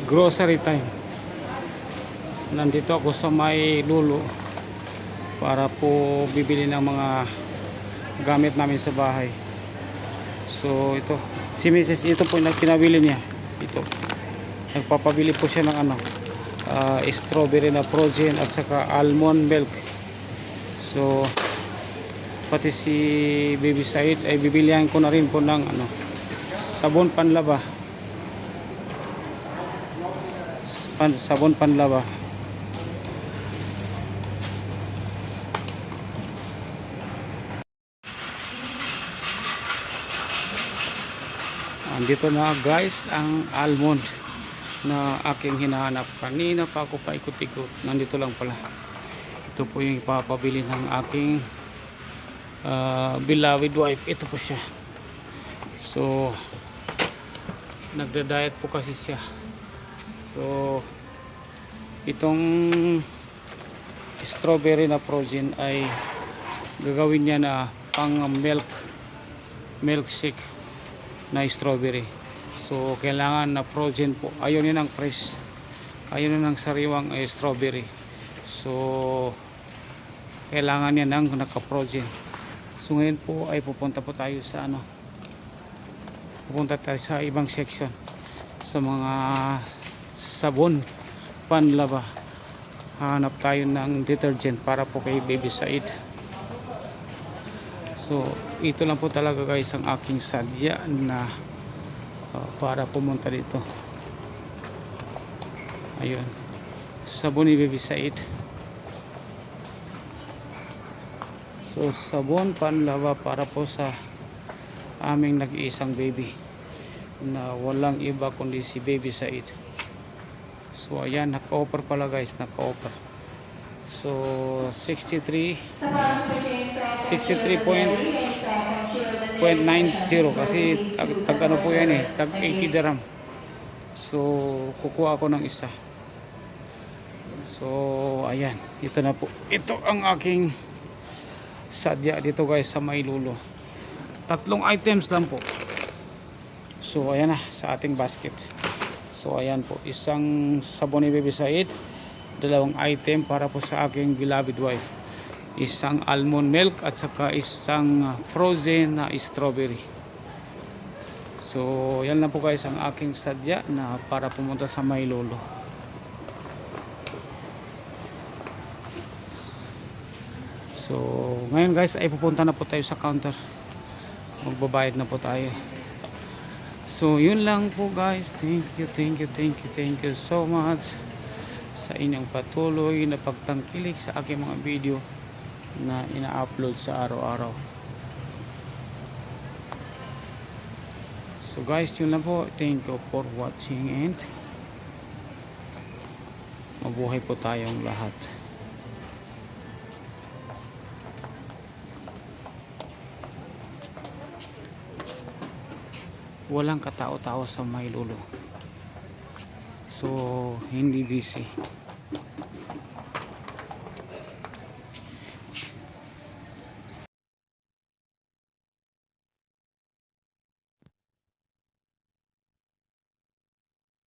grocery time. Nandito ako sa may lulo para po bibili ng mga gamit namin sa bahay. So ito, si Mrs. ito po yung pinabili niya. Ito, nagpapabili po siya ng strawberry na frozen at saka almond milk. So pati si Baby Said ay bibilihan ko na rin po ng sabon panlaba. Sabon panlaba. Andito na guys ang almond na aking hinahanap. Kanina pa ako paikot-ikot. Nandito lang pala. Ito po yung ipapabili ng aking beloved wife. Ito po siya. So nagda-diet po kasi siya. So itong strawberry na frozen ay gagawin niya na pang milkshake na strawberry. So kailangan na frozen po. Ayaw niya ng fresh. Ayaw niya ng sariwang strawberry. So kailangan niya ng naka-frozen. So ngayon po ay pupunta po tayo sa pupunta tayo sa ibang section, sa mga sabon panlaba. Hanap tayo ng detergent para po kay Baby Said. So ito lang po talaga guys ang aking sadya na para pumunta dito. Ayun, sabon ni Baby Said. So sabon panlaba para po sa aming nag-iisang baby na walang iba kundi si Baby Said. So ayan, naka-offer pala guys, naka-offer. So 63.90 kasi tag ano po yan tag 80 dirham. So kukuha ako ng isa. So ayan, ito na po. Ito ang aking sadya dito guys sa Maylulo. 3 items lang po. So ayan na sa ating basket. So ayan po, isang sabon ni Baby Said, 2 item para po sa aking beloved wife, isang almond milk at saka isang frozen na strawberry. So yan lang po guys ang aking sadya na para pumunta sa Maylulo. So ngayon guys ay pupunta na po tayo sa counter. Magbabayad na po tayo. So yun lang po guys. Thank you so much sa inyong patuloy na pagtangkilik sa aking mga video na ina-upload sa araw-araw. So guys, yun lang po. Thank you for watching and mabuhay po tayong lahat. Walang katao-tao sa Maylulo. So hindi busy.